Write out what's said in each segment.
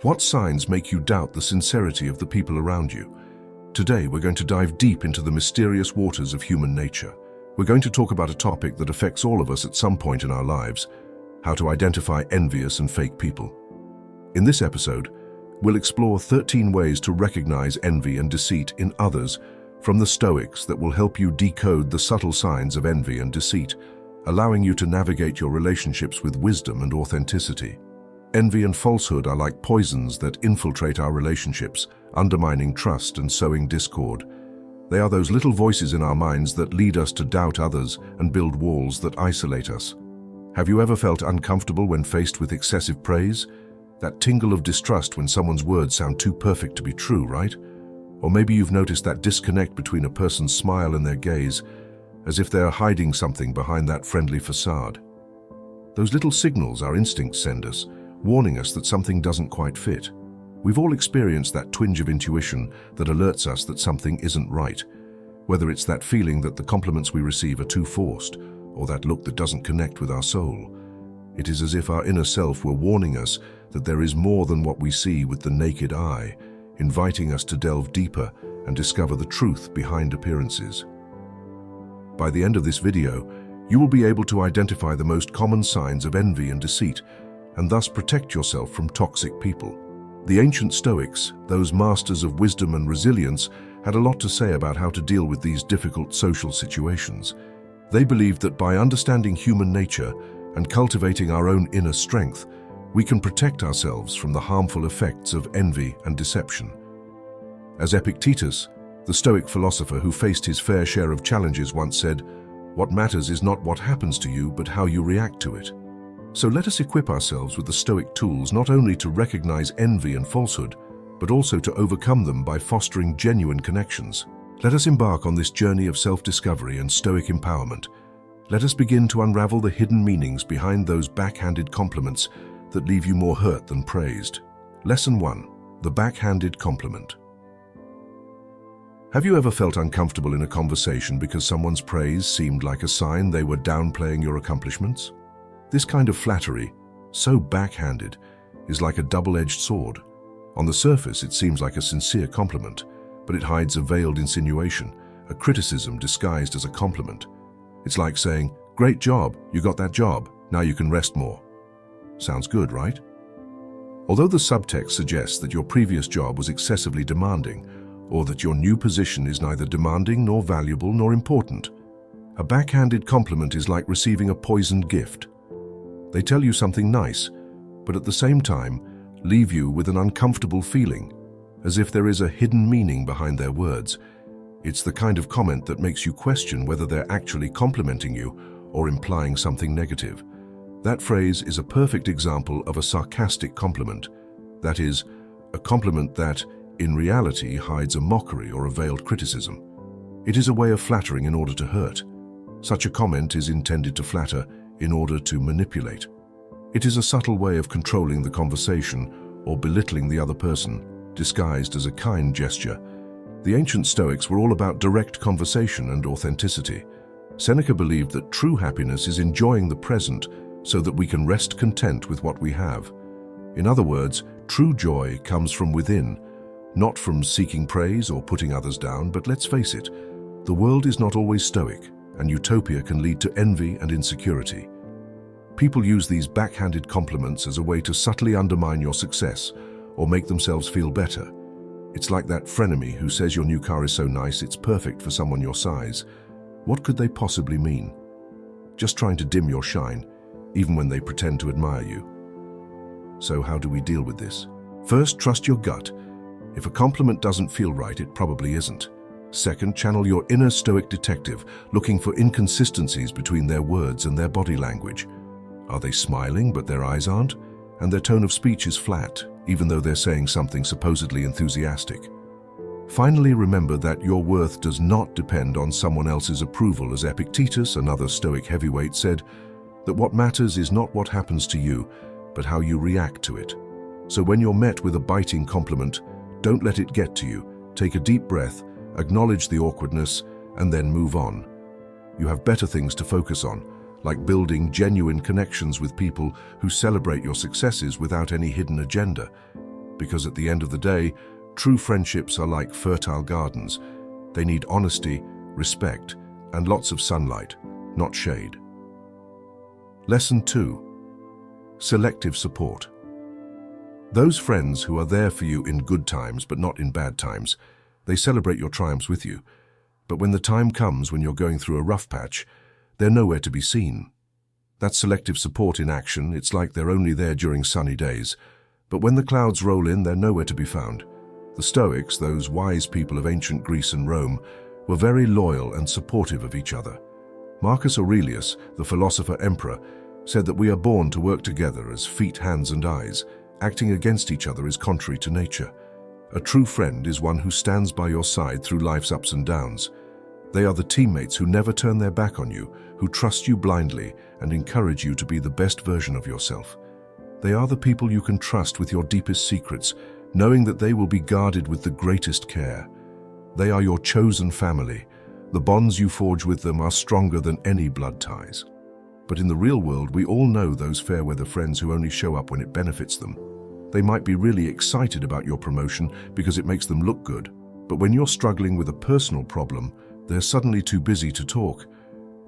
What signs make you doubt the sincerity of the people around you? Today, we're going to dive deep into the mysterious waters of human nature. We're going to talk about a topic that affects all of us at some point in our lives: how to identify envious and fake people. In this episode, we'll explore 13 ways to recognize envy and deceit in others from the Stoics that will help you decode the subtle signs of envy and deceit, allowing you to navigate your relationships with wisdom and authenticity. Envy and falsehood are like poisons that infiltrate our relationships, undermining trust and sowing discord. They are those little voices in our minds that lead us to doubt others and build walls that isolate us. Have you ever felt uncomfortable when faced with excessive praise? That tingle of distrust when someone's words sound too perfect to be true, right? Or maybe you've noticed that disconnect between a person's smile and their gaze, as if they are hiding something behind that friendly facade. Those little signals our instincts send us, warning us that something doesn't quite fit. We've all experienced that twinge of intuition that alerts us that something isn't right, whether it's that feeling that the compliments we receive are too forced, or that look that doesn't connect with our soul. It is as if our inner self were warning us that there is more than what we see with the naked eye, inviting us to delve deeper and discover the truth behind appearances. By the end of this video, you will be able to identify the most common signs of envy and deceit, and thus protect yourself from toxic people. The ancient Stoics, those masters of wisdom and resilience, had a lot to say about how to deal with these difficult social situations. They believed that by understanding human nature and cultivating our own inner strength, we can protect ourselves from the harmful effects of envy and deception. As Epictetus, the Stoic philosopher who faced his fair share of challenges, once said, "What matters is not what happens to you, but how you react to it." So let us equip ourselves with the Stoic tools not only to recognize envy and falsehood, but also to overcome them by fostering genuine connections. Let us embark on this journey of self-discovery and Stoic empowerment. Let us begin to unravel the hidden meanings behind those backhanded compliments that leave you more hurt than praised. Lesson 1. The backhanded compliment. Have you ever felt uncomfortable in a conversation because someone's praise seemed like a sign they were downplaying your accomplishments? This kind of flattery, so backhanded, is like a double-edged sword. On the surface, it seems like a sincere compliment, but it hides a veiled insinuation, a criticism disguised as a compliment. It's like saying, "Great job, you got that job, now you can rest more." Sounds good, right? Although the subtext suggests that your previous job was excessively demanding, or that your new position is neither demanding nor valuable nor important, a backhanded compliment is like receiving a poisoned gift. They tell you something nice, but at the same time, leave you with an uncomfortable feeling, as if there is a hidden meaning behind their words. It's the kind of comment that makes you question whether they're actually complimenting you or implying something negative. That phrase is a perfect example of a sarcastic compliment. That is, a compliment that, in reality, hides a mockery or a veiled criticism. It is a way of flattering in order to hurt. Such a comment is intended to flatter in order to manipulate. It is a subtle way of controlling the conversation or belittling the other person, disguised as a kind gesture. The ancient Stoics were all about direct conversation and authenticity. Seneca believed that true happiness is enjoying the present so that we can rest content with what we have. In other words, true joy comes from within, not from seeking praise or putting others down. But let's face it, the world is not always stoic, and utopia can lead to envy and insecurity. People use these backhanded compliments as a way to subtly undermine your success or make themselves feel better. It's like that frenemy who says your new car is so nice it's perfect for someone your size. What could they possibly mean? Just trying to dim your shine, even when they pretend to admire you. So how do we deal with this? First, trust your gut. If a compliment doesn't feel right, it probably isn't. Second, channel your inner Stoic detective, looking for inconsistencies between their words and their body language. Are they smiling but their eyes aren't? And their tone of speech is flat, even though they're saying something supposedly enthusiastic. Finally, remember that your worth does not depend on someone else's approval. As Epictetus, another Stoic heavyweight, said, that what matters is not what happens to you, but how you react to it. So when you're met with a biting compliment, don't let it get to you. Take a deep breath, acknowledge the awkwardness, and then move on. You have better things to focus on, like building genuine connections with people who celebrate your successes without any hidden agenda. because at the end of the day, true friendships are like fertile gardens. They need honesty, respect, and lots of sunlight, not shade. Lesson 2. Selective support. Those friends who are there for you in good times but not in bad times, they celebrate your triumphs with you. But when the time comes when you're going through a rough patch, they're nowhere to be seen. That's selective support in action. It's like they're only there during sunny days. But when the clouds roll in, they're nowhere to be found. The Stoics, those wise people of ancient Greece and Rome, were very loyal and supportive of each other. Marcus Aurelius, the philosopher emperor, said that we are born to work together as feet, hands, and eyes. Acting against each other is contrary to nature. A true friend is one who stands by your side through life's ups and downs. They are the teammates who never turn their back on you, who trust you blindly and encourage you to be the best version of yourself. They are the people you can trust with your deepest secrets, knowing that they will be guarded with the greatest care. They are your chosen family. The bonds you forge with them are stronger than any blood ties. But in the real world, we all know those fair-weather friends who only show up when it benefits them. They might be really excited about your promotion because it makes them look good, but when you're struggling with a personal problem, they're suddenly too busy to talk.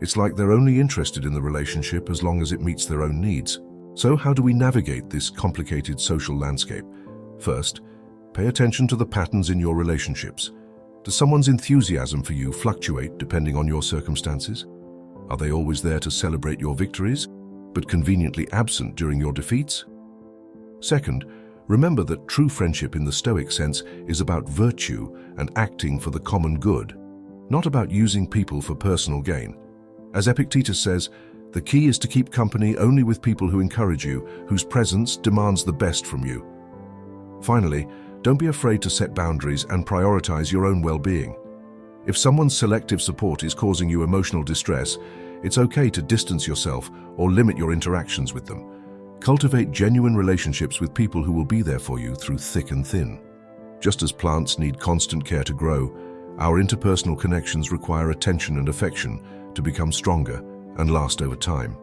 It's like they're only interested in the relationship as long as it meets their own needs. So how do we navigate this complicated social landscape? First, pay attention to the patterns in your relationships. Does someone's enthusiasm for you fluctuate depending on your circumstances? Are they always there to celebrate your victories, but conveniently absent during your defeats? Second, remember that true friendship in the Stoic sense is about virtue and acting for the common good, not about using people for personal gain. As Epictetus says, the key is to keep company only with people who encourage you, whose presence demands the best from you. Finally, don't be afraid to set boundaries and prioritize your own well-being. If someone's selective support is causing you emotional distress, it's okay to distance yourself or limit your interactions with them. Cultivate genuine relationships with people who will be there for you through thick and thin. Just as plants need constant care to grow, our interpersonal connections require attention and affection to become stronger and last over time.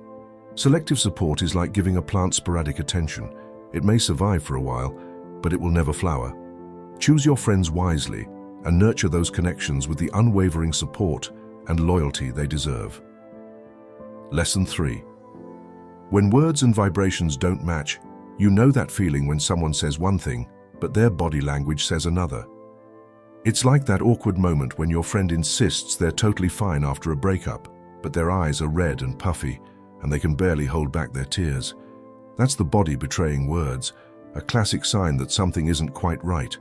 Selective support is like giving a plant sporadic attention. It may survive for a while, but it will never flower. Choose your friends wisely and nurture those connections with the unwavering support and loyalty they deserve. Lesson 3. When words and vibrations don't match, you know that feeling when someone says one thing, but their body language says another. It's like that awkward moment when your friend insists they're totally fine after a breakup, but their eyes are red and puffy, and they can barely hold back their tears. That's the body betraying words, a classic sign that something isn't quite right.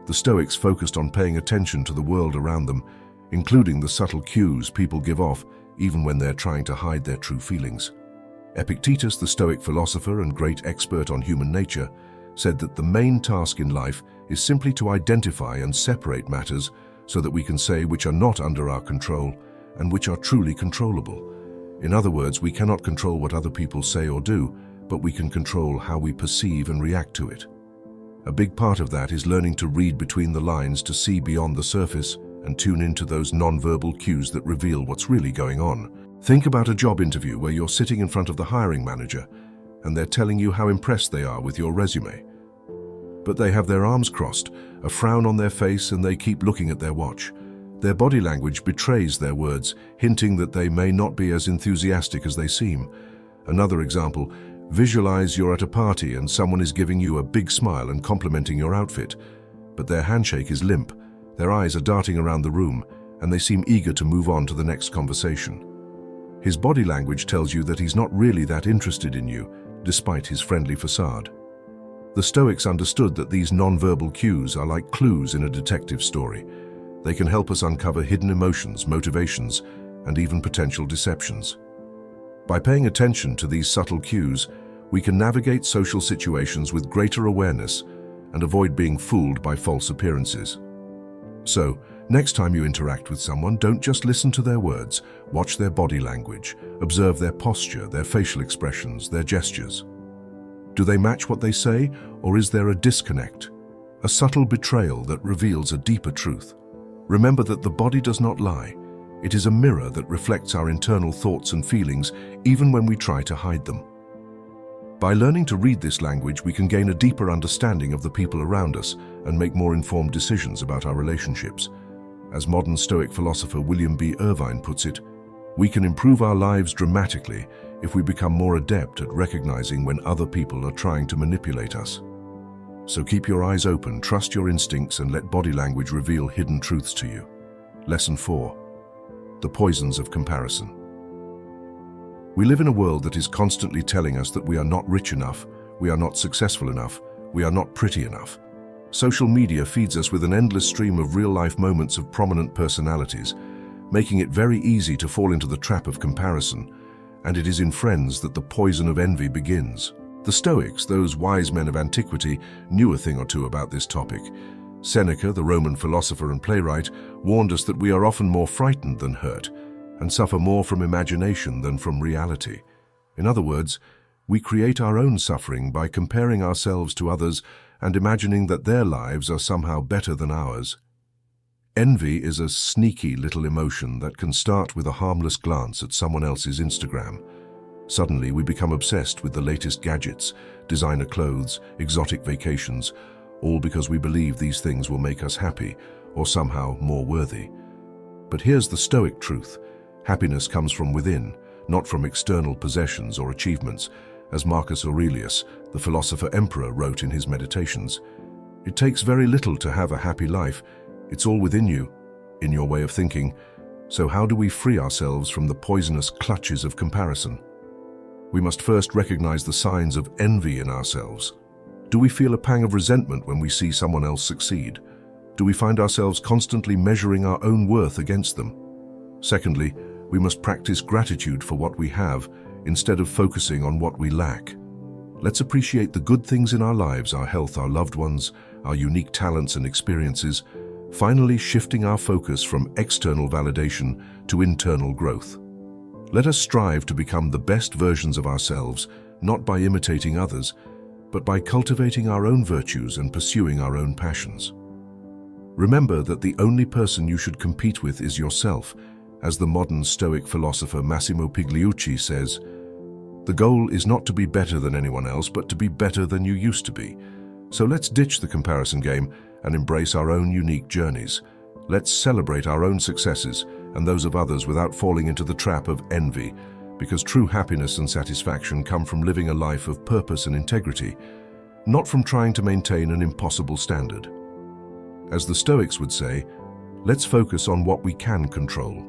The Stoics focused on paying attention to the world around them, including the subtle cues people give off even when they're trying to hide their true feelings. Epictetus, the Stoic philosopher and great expert on human nature, said that the main task in life is simply to identify and separate matters so that we can say which are not under our control and which are truly controllable. In other words, we cannot control what other people say or do, but we can control how we perceive and react to it. A big part of that is learning to read between the lines, to see beyond the surface and tune into those non-verbal cues that reveal what's really going on. Think about a job interview where you're sitting in front of the hiring manager and they're telling you how impressed they are with your resume. But they have their arms crossed, a frown on their face, and they keep looking at their watch. Their body language betrays their words, hinting that they may not be as enthusiastic as they seem. Another example, visualize you're at a party and someone is giving you a big smile and complimenting your outfit, but their handshake is limp, their eyes are darting around the room, and they seem eager to move on to the next conversation. His body language tells you that he's not really that interested in you, despite his friendly facade. The Stoics understood that these non-verbal cues are like clues in a detective story. They can help us uncover hidden emotions, motivations, and even potential deceptions. By paying attention to these subtle cues, we can navigate social situations with greater awareness and avoid being fooled by false appearances. So, next time you interact with someone, don't just listen to their words, watch their body language, observe their posture, their facial expressions, their gestures. Do they match what they say, or is there a disconnect? A subtle betrayal that reveals a deeper truth. Remember that the body does not lie. It is a mirror that reflects our internal thoughts and feelings, even when we try to hide them. By learning to read this language, we can gain a deeper understanding of the people around us and make more informed decisions about our relationships. As modern Stoic philosopher William B. Irvine puts it, we can improve our lives dramatically if we become more adept at recognizing when other people are trying to manipulate us. So keep your eyes open, trust your instincts, and let body language reveal hidden truths to you. Lesson 4. The poisons of comparison. We live in a world that is constantly telling us that we are not rich enough, we are not successful enough, we are not pretty enough. Social media feeds us with an endless stream of real-life moments of prominent personalities, making it very easy to fall into the trap of comparison, and it is in friends that the poison of envy begins. The Stoics, those wise men of antiquity, knew a thing or two about this topic. Seneca, the Roman philosopher and playwright, warned us that we are often more frightened than hurt, and suffer more from imagination than from reality. In other words, we create our own suffering by comparing ourselves to others and imagining that their lives are somehow better than ours. Envy is a sneaky little emotion that can start with a harmless glance at someone else's Instagram. Suddenly, we become obsessed with the latest gadgets, designer clothes, exotic vacations, all because we believe these things will make us happy or somehow more worthy. But here's the Stoic truth. Happiness comes from within, not from external possessions or achievements, as Marcus Aurelius, the philosopher-emperor, wrote in his Meditations. It takes very little to have a happy life. It's all within you, in your way of thinking. So how do we free ourselves from the poisonous clutches of comparison? We must first recognize the signs of envy in ourselves. Do we feel a pang of resentment when we see someone else succeed? Do we find ourselves constantly measuring our own worth against them? Secondly, we must practice gratitude for what we have instead of focusing on what we lack. Let's appreciate the good things in our lives, our health, our loved ones, our unique talents and experiences, finally shifting our focus from external validation to internal growth. Let us strive to become the best versions of ourselves, not by imitating others, but by cultivating our own virtues and pursuing our own passions. Remember that the only person you should compete with is yourself. As the modern Stoic philosopher Massimo Pigliucci says, the goal is not to be better than anyone else, but to be better than you used to be. So let's ditch the comparison game and embrace our own unique journeys. Let's celebrate our own successes and those of others without falling into the trap of envy, because true happiness and satisfaction come from living a life of purpose and integrity, not from trying to maintain an impossible standard. As the Stoics would say, let's focus on what we can control.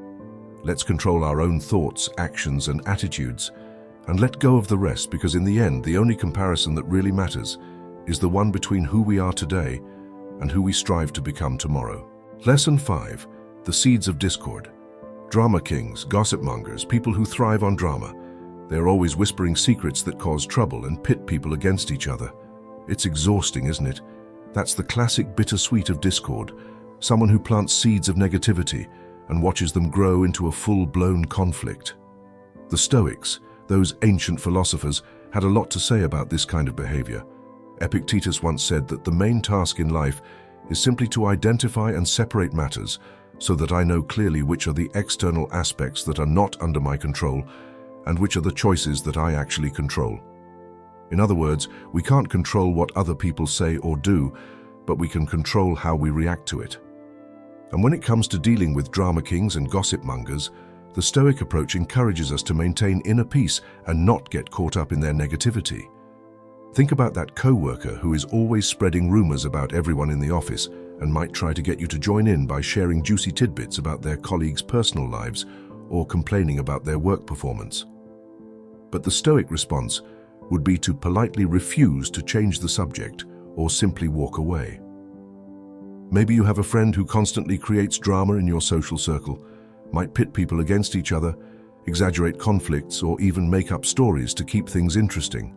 Let's control our own thoughts, actions, and attitudes, and let go of the rest, because in the end, the only comparison that really matters is the one between who we are today and who we strive to become tomorrow. Lesson 5. The seeds of discord. Drama kings, gossip mongers, people who thrive on drama. They're always whispering secrets that cause trouble and pit people against each other. It's exhausting, isn't it? That's the classic bittersweet of discord, someone who plants seeds of negativity and watches them grow into a full-blown conflict. The Stoics, those ancient philosophers, had a lot to say about this kind of behavior. Epictetus once said that the main task in life is simply to identify and separate matters so that I know clearly which are the external aspects that are not under my control and which are the choices that I actually control. In other words, we can't control what other people say or do, but we can control how we react to it. And when it comes to dealing with drama kings and gossip mongers, the Stoic approach encourages us to maintain inner peace and not get caught up in their negativity. Think about that co-worker who is always spreading rumors about everyone in the office and might try to get you to join in by sharing juicy tidbits about their colleagues' personal lives or complaining about their work performance. But the Stoic response would be to politely refuse to change the subject or simply walk away. Maybe you have a friend who constantly creates drama in your social circle, might pit people against each other, exaggerate conflicts, or even make up stories to keep things interesting.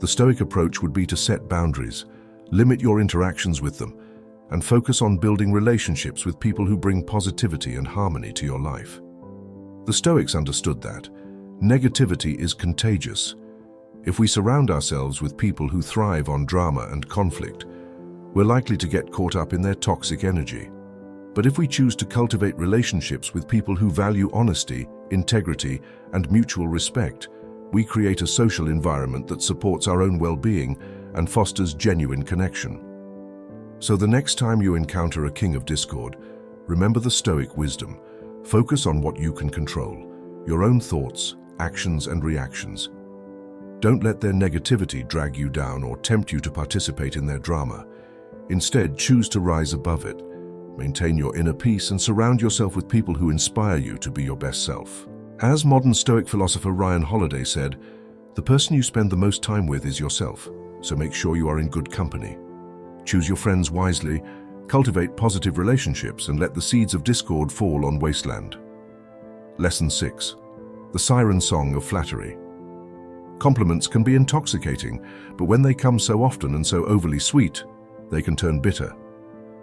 The Stoic approach would be to set boundaries, limit your interactions with them, and focus on building relationships with people who bring positivity and harmony to your life. The Stoics understood that negativity is contagious. If we surround ourselves with people who thrive on drama and conflict, we're likely to get caught up in their toxic energy. But if we choose to cultivate relationships with people who value honesty, integrity, and mutual respect, we create a social environment that supports our own well-being and fosters genuine connection. So the next time you encounter a king of discord, remember the Stoic wisdom. Focus on what you can control, your own thoughts, actions, and reactions. Don't let their negativity drag you down or tempt you to participate in their drama. Instead, choose to rise above it. Maintain your inner peace and surround yourself with people who inspire you to be your best self. As modern Stoic philosopher Ryan Holiday said, the person you spend the most time with is yourself, so make sure you are in good company. Choose your friends wisely, cultivate positive relationships, and let the seeds of discord fall on wasteland. Lesson 6. The Siren Song of Flattery. Compliments can be intoxicating, but when they come so often and so overly sweet, they can turn bitter.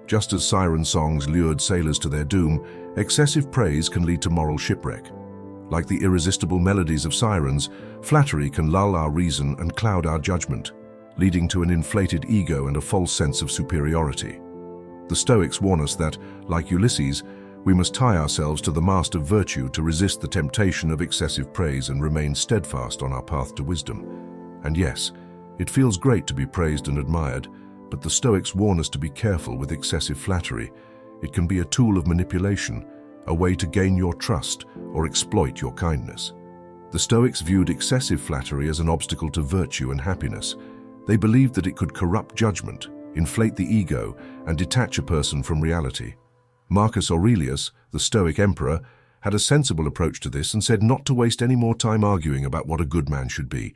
Just as siren songs lured sailors to their doom, excessive praise can lead to moral shipwreck. Like the irresistible melodies of sirens, flattery can lull our reason and cloud our judgment, leading to an inflated ego and a false sense of superiority. The Stoics warn us that, like Ulysses, we must tie ourselves to the mast of virtue to resist the temptation of excessive praise and remain steadfast on our path to wisdom. And yes, it feels great to be praised and admired, but the Stoics warn us to be careful with excessive flattery. It can be a tool of manipulation, a way to gain your trust or exploit your kindness. The Stoics viewed excessive flattery as an obstacle to virtue and happiness. They believed that it could corrupt judgment, inflate the ego, and detach a person from reality. Marcus Aurelius, the Stoic emperor, had a sensible approach to this and said not to waste any more time arguing about what a good man should be.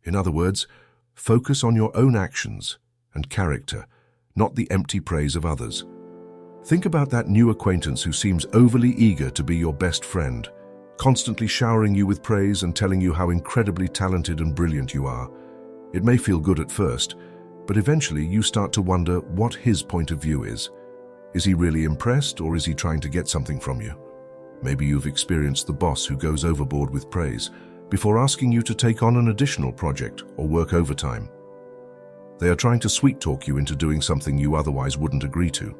In other words, focus on your own actions and character, not the empty praise of others. Think about that new acquaintance who seems overly eager to be your best friend, constantly showering you with praise and telling you how incredibly talented and brilliant you are. It may feel good at first, but eventually you start to wonder what his point of view is. Is he really impressed, or is he trying to get something from you? Maybe you've experienced the boss who goes overboard with praise before asking you to take on an additional project or work overtime. They are trying to sweet-talk you into doing something you otherwise wouldn't agree to.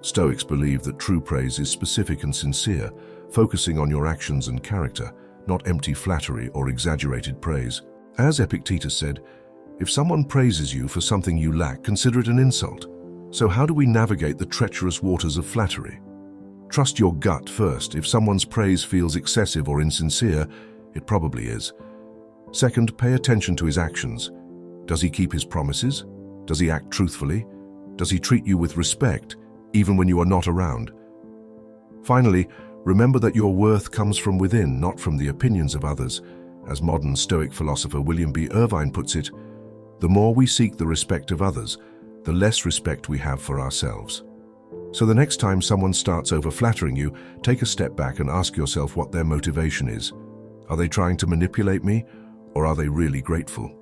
Stoics believe that true praise is specific and sincere, focusing on your actions and character, not empty flattery or exaggerated praise. As Epictetus said, if someone praises you for something you lack, consider it an insult. So how do we navigate the treacherous waters of flattery? Trust your gut first. If someone's praise feels excessive or insincere, it probably is. Second, pay attention to his actions. Does he keep his promises? Does he act truthfully? Does he treat you with respect, even when you are not around? Finally, remember that your worth comes from within, not from the opinions of others. As modern Stoic philosopher William B. Irvine puts it, the more we seek the respect of others, the less respect we have for ourselves. So the next time someone starts over-flattering you, take a step back and ask yourself what their motivation is. Are they trying to manipulate me, or are they really grateful?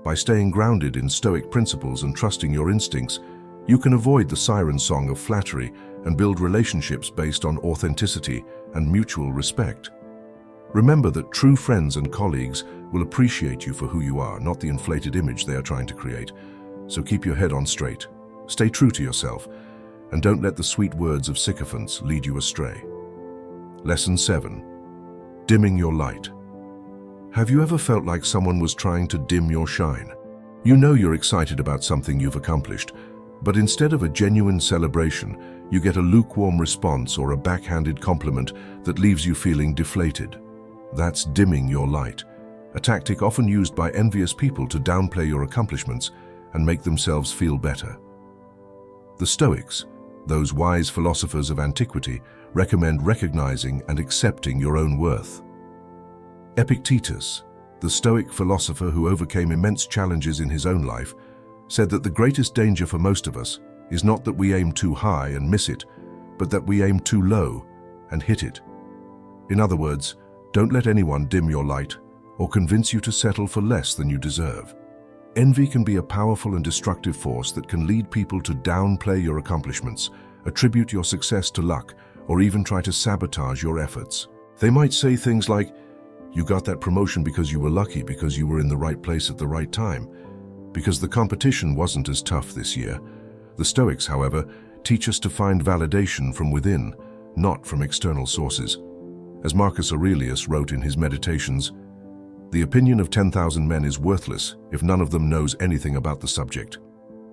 By staying grounded in Stoic principles and trusting your instincts, you can avoid the siren song of flattery and build relationships based on authenticity and mutual respect. Remember that true friends and colleagues will appreciate you for who you are, not the inflated image they are trying to create. So keep your head on straight, stay true to yourself, and don't let the sweet words of sycophants lead you astray. Lesson 7. Dimming your light. Have you ever felt like someone was trying to dim your shine? You know you're excited about something you've accomplished, but instead of a genuine celebration, you get a lukewarm response or a backhanded compliment that leaves you feeling deflated. That's dimming your light, a tactic often used by envious people to downplay your accomplishments and make themselves feel better. The Stoics, those wise philosophers of antiquity, recommend recognizing and accepting your own worth. Epictetus, the Stoic philosopher who overcame immense challenges in his own life, said that the greatest danger for most of us is not that we aim too high and miss it, but that we aim too low and hit it. In other words, don't let anyone dim your light or convince you to settle for less than you deserve. Envy can be a powerful and destructive force that can lead people to downplay your accomplishments, attribute your success to luck, or even try to sabotage your efforts. They might say things like, "You got that promotion because you were lucky, because you were in the right place at the right time, because the competition wasn't as tough this year." The Stoics, however, teach us to find validation from within, not from external sources. As Marcus Aurelius wrote in his Meditations, The opinion of 10,000 men is worthless if none of them knows anything about the subject.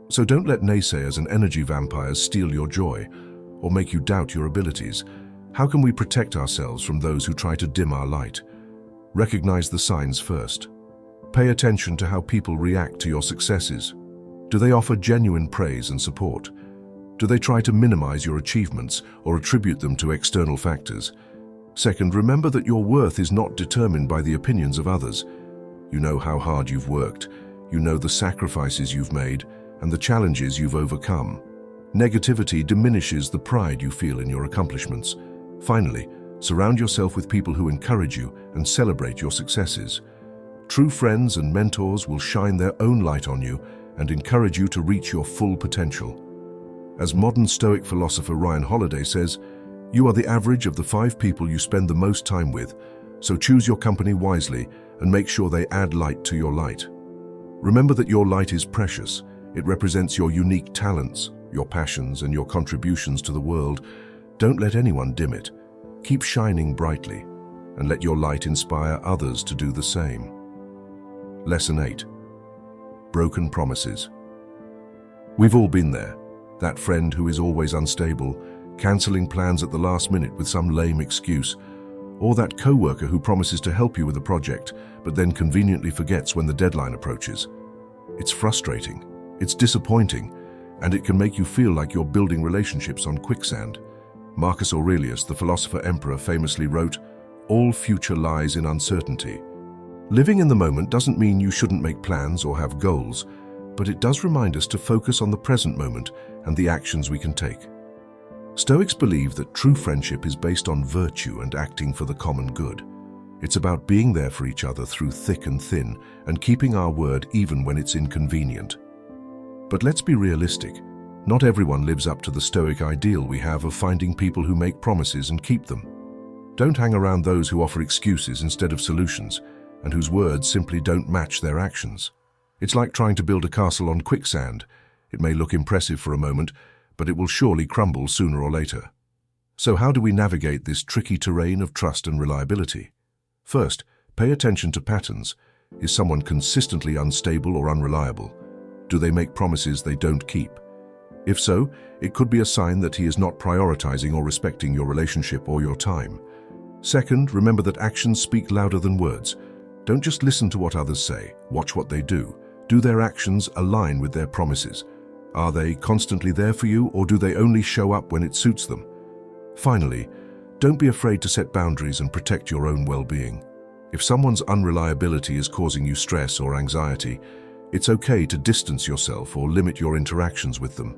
So don't let naysayers and energy vampires steal your joy or make you doubt your abilities. How can we protect ourselves from those who try to dim our light? Recognize the signs first. Pay attention to how people react to your successes. Do they offer genuine praise and support? Do they try to minimize your achievements or attribute them to external factors? Second, remember that your worth is not determined by the opinions of others. You know how hard you've worked, you know the sacrifices you've made, and the challenges you've overcome. Negativity diminishes the pride you feel in your accomplishments. Finally, surround yourself with people who encourage you and celebrate your successes. True friends and mentors will shine their own light on you and encourage you to reach your full potential. As modern Stoic philosopher Ryan Holiday says, you are the average of the 5 people you spend the most time with, so choose your company wisely and make sure they add light to your light. Remember that your light is precious. It represents your unique talents, your passions, and your contributions to the world. Don't let anyone dim it. Keep shining brightly, and let your light inspire others to do the same. Lesson 8. Broken promises. We've all been there. That friend who is always unstable, cancelling plans at the last minute with some lame excuse, or that co-worker who promises to help you with a project, but then conveniently forgets when the deadline approaches. It's frustrating, it's disappointing, and it can make you feel like you're building relationships on quicksand. Marcus Aurelius, the philosopher-emperor, famously wrote, "All future lies in uncertainty." Living in the moment doesn't mean you shouldn't make plans or have goals, but it does remind us to focus on the present moment and the actions we can take. Stoics believe that true friendship is based on virtue and acting for the common good. It's about being there for each other through thick and thin and keeping our word even when it's inconvenient. But let's be realistic. Not everyone lives up to the Stoic ideal we have of finding people who make promises and keep them. Don't hang around those who offer excuses instead of solutions and whose words simply don't match their actions. It's like trying to build a castle on quicksand. It may look impressive for a moment, but it will surely crumble sooner or later. So how do we navigate this tricky terrain of trust and reliability? First, pay attention to patterns. Is someone consistently unstable or unreliable? Do they make promises they don't keep? If so, it could be a sign that he is not prioritizing or respecting your relationship or your time. Second, remember that actions speak louder than words. Don't just listen to what others say, watch what they do. Do their actions align with their promises? Are they constantly there for you, or do they only show up when it suits them? Finally, don't be afraid to set boundaries and protect your own well-being. If someone's unreliability is causing you stress or anxiety, it's okay to distance yourself or limit your interactions with them.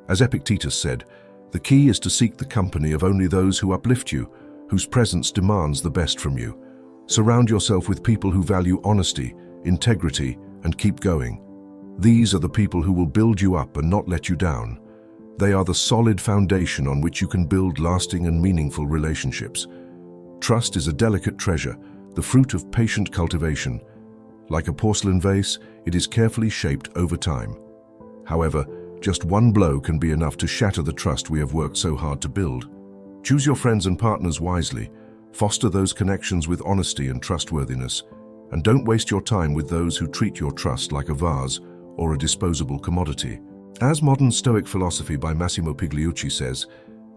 As Epictetus said, the key is to seek the company of only those who uplift you, whose presence demands the best from you. Surround yourself with people who value honesty, integrity, and keep going. These are the people who will build you up and not let you down. They are the solid foundation on which you can build lasting and meaningful relationships. Trust is a delicate treasure, the fruit of patient cultivation. Like a porcelain vase, it is carefully shaped over time. However, just one blow can be enough to shatter the trust we have worked so hard to build. Choose your friends and partners wisely. Foster those connections with honesty and trustworthiness. And don't waste your time with those who treat your trust like a vase or a disposable commodity. As Modern Stoic Philosophy by Massimo Pigliucci says,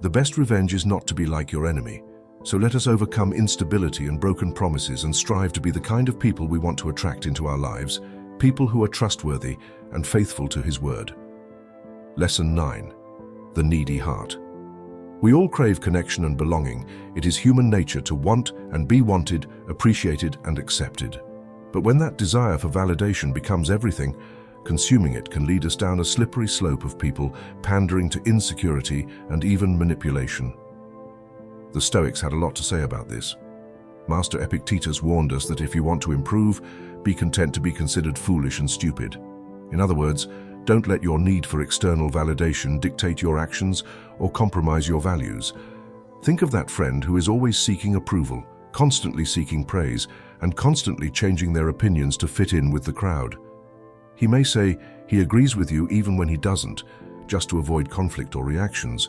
the best revenge is not to be like your enemy. So let us overcome instability and broken promises and strive to be the kind of people we want to attract into our lives, people who are trustworthy and faithful to his word. Lesson 9. The needy heart. We all crave connection and belonging. It is human nature to want and be wanted, appreciated and accepted. But when that desire for validation becomes everything, consuming it can lead us down a slippery slope of people pandering to insecurity and even manipulation. The Stoics had a lot to say about this. Master Epictetus warned us that if you want to improve, be content to be considered foolish and stupid. In other words, don't let your need for external validation dictate your actions or compromise your values. Think of that friend who is always seeking approval, constantly seeking praise, and constantly changing their opinions to fit in with the crowd. He may say he agrees with you even when he doesn't, just to avoid conflict or reactions.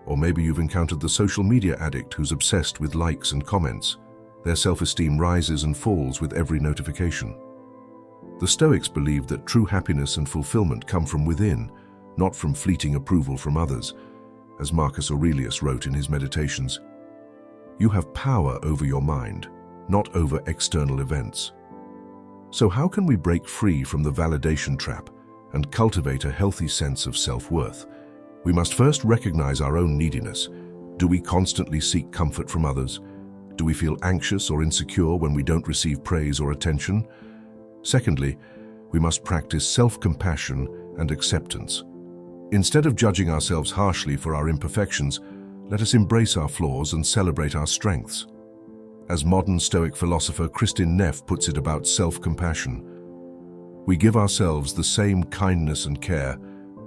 Or maybe you've encountered the social media addict who's obsessed with likes and comments. Their self-esteem rises and falls with every notification. The Stoics believed that true happiness and fulfillment come from within, not from fleeting approval from others. As Marcus Aurelius wrote in his Meditations, "You have power over your mind, not over external events." So how can we break free from the validation trap and cultivate a healthy sense of self-worth? We must first recognize our own neediness. Do we constantly seek comfort from others? Do we feel anxious or insecure when we don't receive praise or attention? Secondly, we must practice self-compassion and acceptance. Instead of judging ourselves harshly for our imperfections, let us embrace our flaws and celebrate our strengths. As modern Stoic philosopher Kristin Neff puts it about self-compassion, we give ourselves the same kindness and care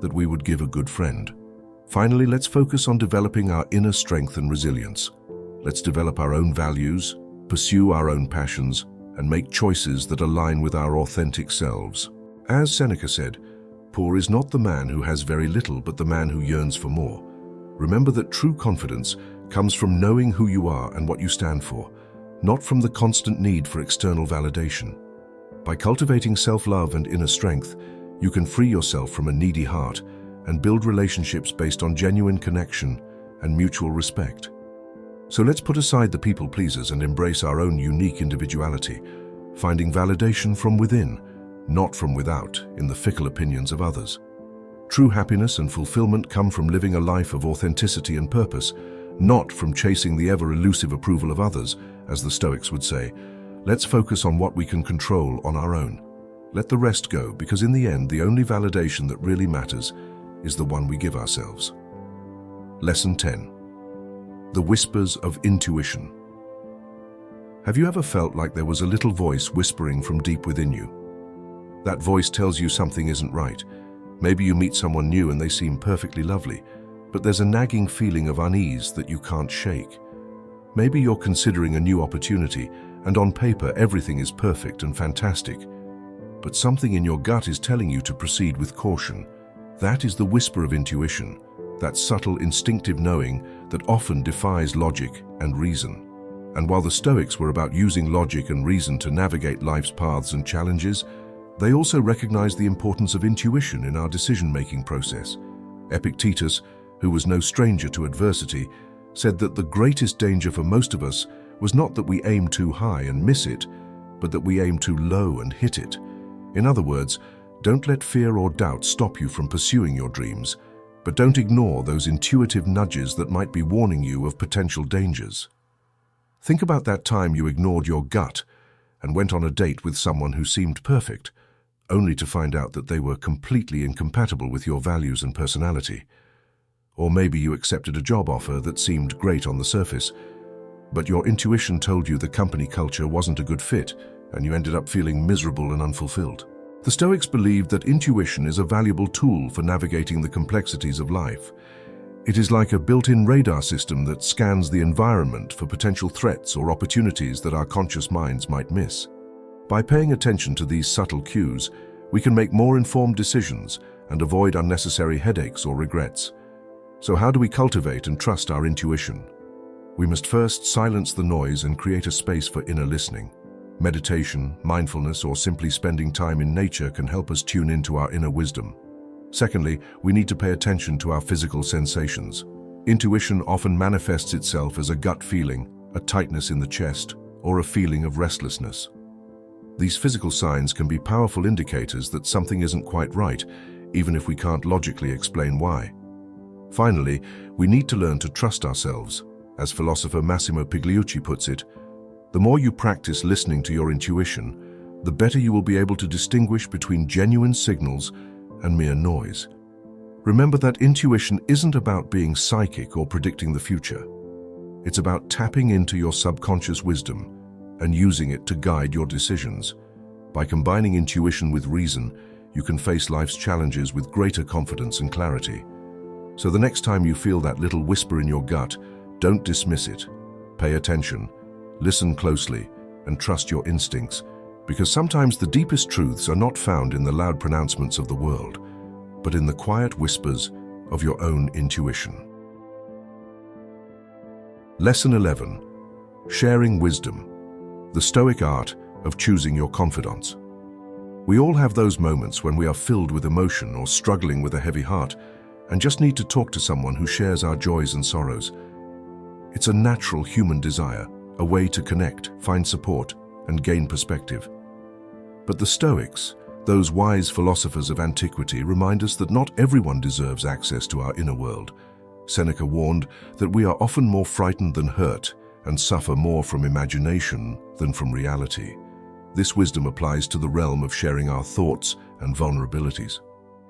that we would give a good friend. Finally, let's focus on developing our inner strength and resilience. Let's develop our own values, pursue our own passions, and make choices that align with our authentic selves. As Seneca said, "Poor is not the man who has very little, but the man who yearns for more." Remember that true confidence comes from knowing who you are and what you stand for, not from the constant need for external validation. By cultivating self-love and inner strength, you can free yourself from a needy heart and build relationships based on genuine connection and mutual respect. So let's put aside the people pleasers and embrace our own unique individuality, finding validation from within, not from without, in the fickle opinions of others. True happiness and fulfillment come from living a life of authenticity and purpose, not from chasing the ever-elusive approval of others, as the Stoics would say. Let's focus on what we can control on our own. Let the rest go, because in the end, the only validation that really matters is the one we give ourselves. Lesson 10. The whispers of intuition. Have you ever felt like there was a little voice whispering from deep within you? That voice tells you something isn't right. Maybe you meet someone new and they seem perfectly lovely, but there's a nagging feeling of unease that you can't shake. Maybe you're considering a new opportunity, and on paper everything is perfect and fantastic, but something in your gut is telling you to proceed with caution. That is the whisper of intuition, that subtle, instinctive knowing that often defies logic and reason. And while the Stoics were about using logic and reason to navigate life's paths and challenges, they also recognized the importance of intuition in our decision-making process. Epictetus, who was no stranger to adversity, said that the greatest danger for most of us was not that we aim too high and miss it, but that we aim too low and hit it. In other words, don't let fear or doubt stop you from pursuing your dreams, but don't ignore those intuitive nudges that might be warning you of potential dangers. Think about that time you ignored your gut and went on a date with someone who seemed perfect, only to find out that they were completely incompatible with your values and personality. Or maybe you accepted a job offer that seemed great on the surface, but your intuition told you the company culture wasn't a good fit, and you ended up feeling miserable and unfulfilled. The Stoics believed that intuition is a valuable tool for navigating the complexities of life. It is like a built-in radar system that scans the environment for potential threats or opportunities that our conscious minds might miss. By paying attention to these subtle cues, we can make more informed decisions and avoid unnecessary headaches or regrets. So how do we cultivate and trust our intuition? We must first silence the noise and create a space for inner listening. Meditation, mindfulness, or simply spending time in nature can help us tune into our inner wisdom. Secondly, we need to pay attention to our physical sensations. Intuition often manifests itself as a gut feeling, a tightness in the chest, or a feeling of restlessness. These physical signs can be powerful indicators that something isn't quite right, even if we can't logically explain why. Finally, we need to learn to trust ourselves. As philosopher Massimo Pigliucci puts it, the more you practice listening to your intuition, the better you will be able to distinguish between genuine signals and mere noise. Remember that intuition isn't about being psychic or predicting the future. It's about tapping into your subconscious wisdom and using it to guide your decisions. By combining intuition with reason, you can face life's challenges with greater confidence and clarity. So the next time you feel that little whisper in your gut, don't dismiss it. Pay attention, listen closely, and trust your instincts, because sometimes the deepest truths are not found in the loud pronouncements of the world, but in the quiet whispers of your own intuition. Lesson 11. Sharing wisdom. the Stoic art of choosing your confidants. We all have those moments when we are filled with emotion or struggling with a heavy heart and just need to talk to someone who shares our joys and sorrows. It's a natural human desire, a way to connect, find support, and gain perspective. But the Stoics, those wise philosophers of antiquity, remind us that not everyone deserves access to our inner world. Seneca warned that we are often more frightened than hurt and suffer more from imagination than from reality. This wisdom applies to the realm of sharing our thoughts and vulnerabilities.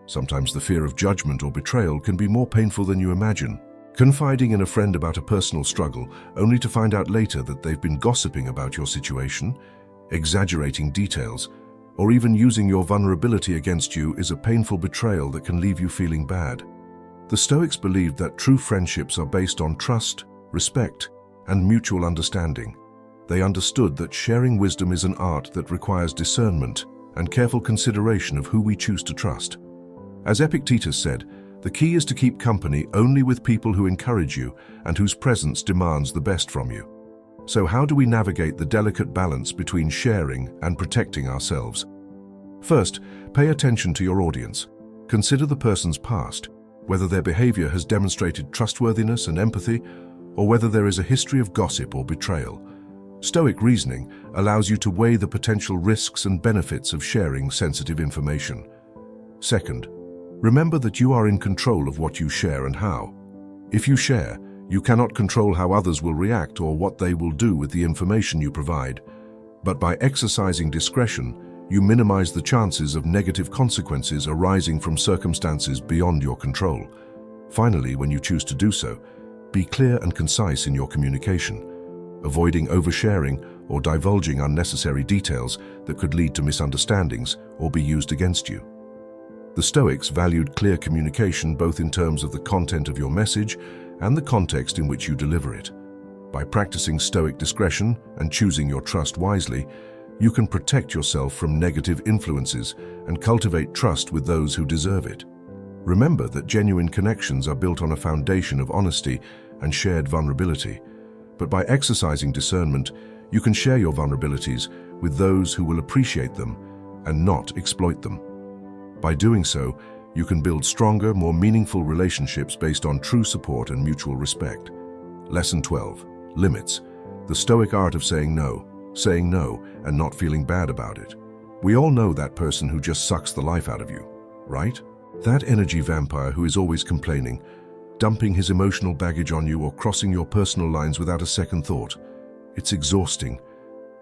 Sometimes the fear of judgment or betrayal can be more painful than you imagine. Confiding in a friend about a personal struggle only to find out later that they've been gossiping about your situation, exaggerating details, or even using your vulnerability against you is a painful betrayal that can leave you feeling bad. The Stoics believed that true friendships are based on trust, respect, and mutual understanding. They understood that sharing wisdom is an art that requires discernment and careful consideration of who we choose to trust. As Epictetus said, the key is to keep company only with people who encourage you and whose presence demands the best from you. So how do we navigate the delicate balance between sharing and protecting ourselves? First, pay attention to your audience. Consider the person's past, whether their behavior has demonstrated trustworthiness and empathy, or whether there is a history of gossip or betrayal. Stoic reasoning allows you to weigh the potential risks and benefits of sharing sensitive information. Second, remember that you are in control of what you share and how. If you share, you cannot control how others will react or what they will do with the information you provide. But by exercising discretion, you minimize the chances of negative consequences arising from circumstances beyond your control. Finally, when you choose to do so, be clear and concise in your communication, avoiding oversharing or divulging unnecessary details that could lead to misunderstandings or be used against you. The Stoics valued clear communication both in terms of the content of your message and the context in which you deliver it. By practicing Stoic discretion and choosing your trust wisely, you can protect yourself from negative influences and cultivate trust with those who deserve it. Remember that genuine connections are built on a foundation of honesty and shared vulnerability. But by exercising discernment, you can share your vulnerabilities with those who will appreciate them and not exploit them. By doing so, you can build stronger, more meaningful relationships based on true support and mutual respect. Lesson 12. Limits. The Stoic art of saying no and not feeling bad about it. We all know that person who just sucks the life out of you, right? That energy vampire who is always complaining, dumping his emotional baggage on you or crossing your personal lines without a second thought. It's exhausting,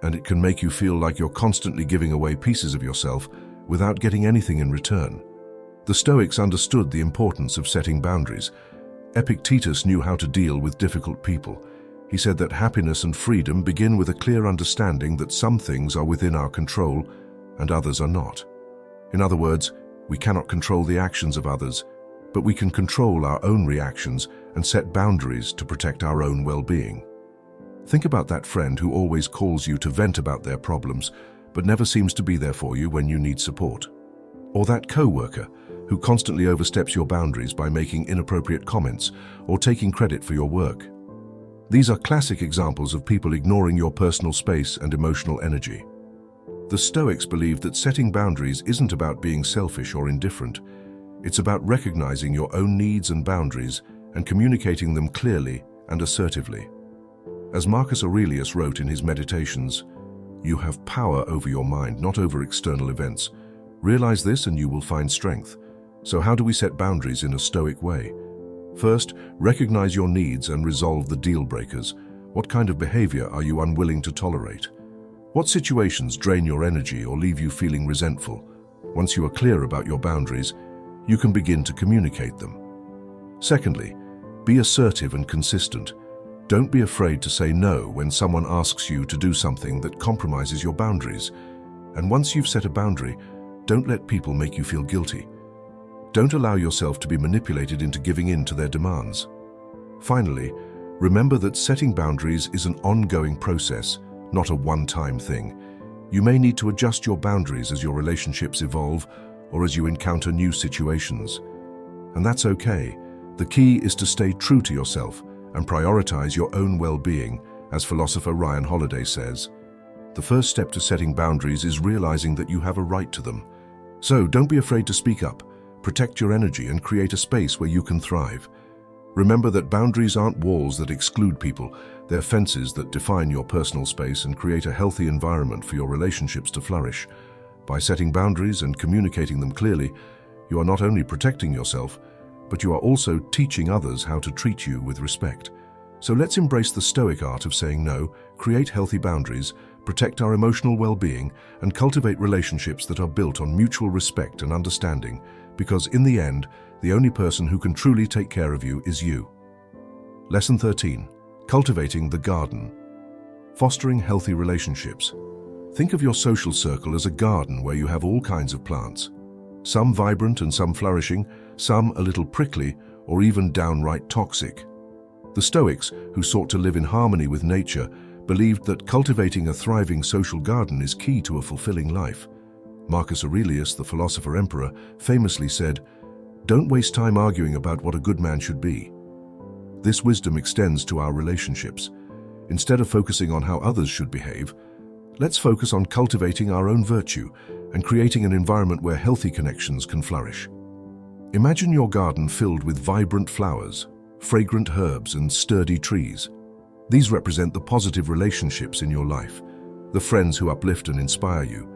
and it can make you feel like you're constantly giving away pieces of yourself without getting anything in return. The Stoics understood the importance of setting boundaries. Epictetus knew how to deal with difficult people. He said that happiness and freedom begin with a clear understanding that some things are within our control and others are not. In other words, we cannot control the actions of others, but we can control our own reactions and set boundaries to protect our own well-being. Think about that friend who always calls you to vent about their problems, but never seems to be there for you when you need support. Or that co-worker who constantly oversteps your boundaries by making inappropriate comments or taking credit for your work. These are classic examples of people ignoring your personal space and emotional energy. The Stoics believed that setting boundaries isn't about being selfish or indifferent. It's about recognizing your own needs and boundaries and communicating them clearly and assertively. As Marcus Aurelius wrote in his Meditations, "You have power over your mind, not over external events. Realize this and you will find strength." So how do we set boundaries in a Stoic way? First, recognize your needs and resolve the deal breakers. What kind of behavior are you unwilling to tolerate? What situations drain your energy or leave you feeling resentful? Once you are clear about your boundaries, you can begin to communicate them. Secondly, be assertive and consistent. Don't be afraid to say no when someone asks you to do something that compromises your boundaries. And once you've set a boundary, don't let people make you feel guilty. Don't allow yourself to be manipulated into giving in to their demands. Finally, remember that setting boundaries is an ongoing process, not a one-time thing. You may need to adjust your boundaries as your relationships evolve or as you encounter new situations. And that's okay. The key is to stay true to yourself and prioritize your own well-being, as philosopher Ryan Holiday says. The first step to setting boundaries is realizing that you have a right to them. So don't be afraid to speak up, protect your energy, and create a space where you can thrive. Remember that boundaries aren't walls that exclude people, they're fences that define your personal space and create a healthy environment for your relationships to flourish. By setting boundaries and communicating them clearly, you are not only protecting yourself, but you are also teaching others how to treat you with respect. So let's embrace the Stoic art of saying no, create healthy boundaries, protect our emotional well-being, and cultivate relationships that are built on mutual respect and understanding, because in the end, the only person who can truly take care of you is you. Lesson 13. Cultivating the garden. Fostering healthy relationships. Think of your social circle as a garden where you have all kinds of plants. Some vibrant and some flourishing, some a little prickly, or even downright toxic. The Stoics, who sought to live in harmony with nature, believed that cultivating a thriving social garden is key to a fulfilling life. Marcus Aurelius, the philosopher emperor, famously said, "Don't waste time arguing about what a good man should be." This wisdom extends to our relationships. Instead of focusing on how others should behave, let's focus on cultivating our own virtue and creating an environment where healthy connections can flourish. Imagine your garden filled with vibrant flowers, fragrant herbs, and sturdy trees. These represent the positive relationships in your life, the friends who uplift and inspire you,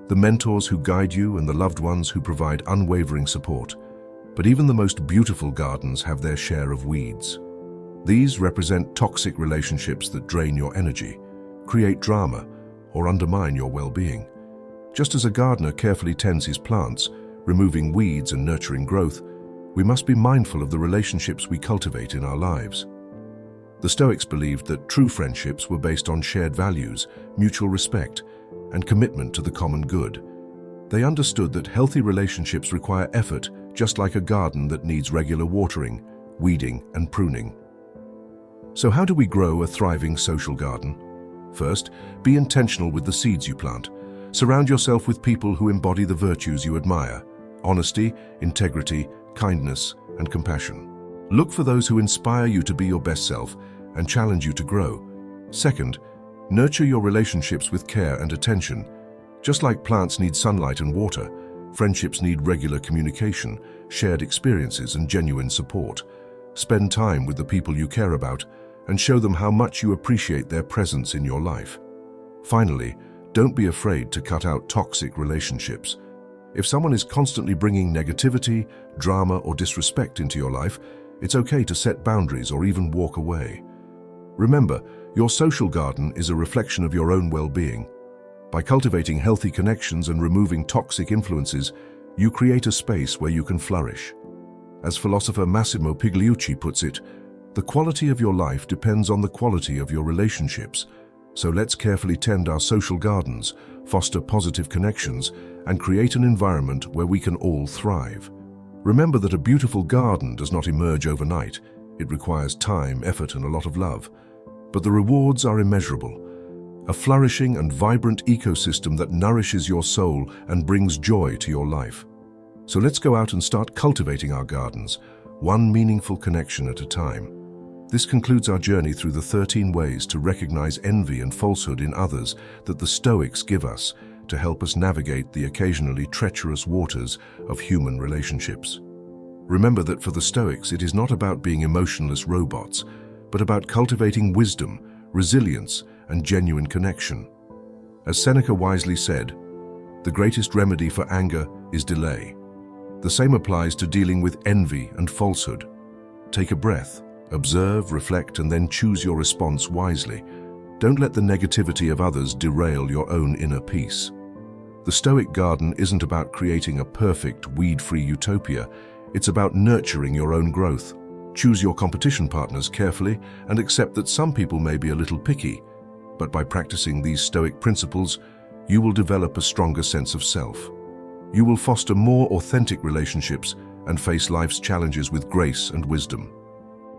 the mentors who guide you, and the loved ones who provide unwavering support. But even the most beautiful gardens have their share of weeds. These represent toxic relationships that drain your energy, create drama, or undermine your well-being. Just as a gardener carefully tends his plants, removing weeds and nurturing growth, we must be mindful of the relationships we cultivate in our lives. The Stoics believed that true friendships were based on shared values, mutual respect, and commitment to the common good. They understood that healthy relationships require effort, just like a garden that needs regular watering, weeding, and pruning. So how do we grow a thriving social garden? First, be intentional with the seeds you plant. Surround yourself with people who embody the virtues you admire: honesty, integrity, kindness, and compassion. Look for those who inspire you to be your best self and challenge you to grow. Second, nurture your relationships with care and attention. Just like plants need sunlight and water, friendships need regular communication, shared experiences, and genuine support. Spend time with the people you care about and show them how much you appreciate their presence in your life. Finally, don't be afraid to cut out toxic relationships. If someone is constantly bringing negativity, drama, or disrespect into your life, it's okay to set boundaries or even walk away. Remember, your social garden is a reflection of your own well-being. By cultivating healthy connections and removing toxic influences, you create a space where you can flourish. As philosopher Massimo Pigliucci puts it, the quality of your life depends on the quality of your relationships. So let's carefully tend our social gardens, foster positive connections, and create an environment where we can all thrive. Remember that a beautiful garden does not emerge overnight. It requires time, effort, and a lot of love. But the rewards are immeasurable. A flourishing and vibrant ecosystem that nourishes your soul and brings joy to your life. So let's go out and start cultivating our gardens, one meaningful connection at a time. This concludes our journey through the 13 ways to recognize envy and falsehood in others that the Stoics give us to help us navigate the occasionally treacherous waters of human relationships. Remember that for the Stoics, it is not about being emotionless robots, but about cultivating wisdom, resilience, and genuine connection. As Seneca wisely said, "The greatest remedy for anger is delay." The same applies to dealing with envy and falsehood. Take a breath, observe, reflect, and then choose your response wisely. Don't let the negativity of others derail your own inner peace. The Stoic garden isn't about creating a perfect, weed-free utopia. It's about nurturing your own growth. Choose your competition partners carefully and accept that some people may be a little picky. But by practicing these Stoic principles, you will develop a stronger sense of self. You will foster more authentic relationships and face life's challenges with grace and wisdom.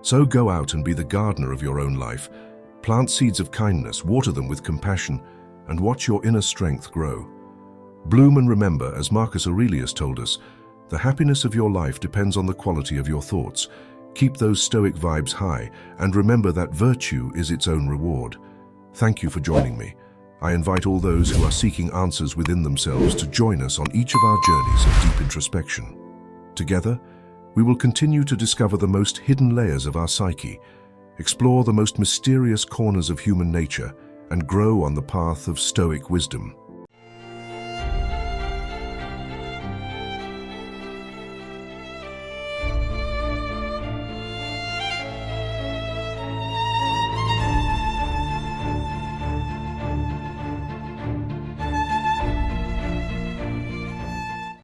So go out and be the gardener of your own life. Plant seeds of kindness, water them with compassion, and watch your inner strength grow. Bloom and remember, as Marcus Aurelius told us, the happiness of your life depends on the quality of your thoughts. Keep those Stoic vibes high, and remember that virtue is its own reward. Thank you for joining me. I invite all those who are seeking answers within themselves to join us on each of our journeys of deep introspection. Together, we will continue to discover the most hidden layers of our psyche, explore the most mysterious corners of human nature, and grow on the path of Stoic wisdom.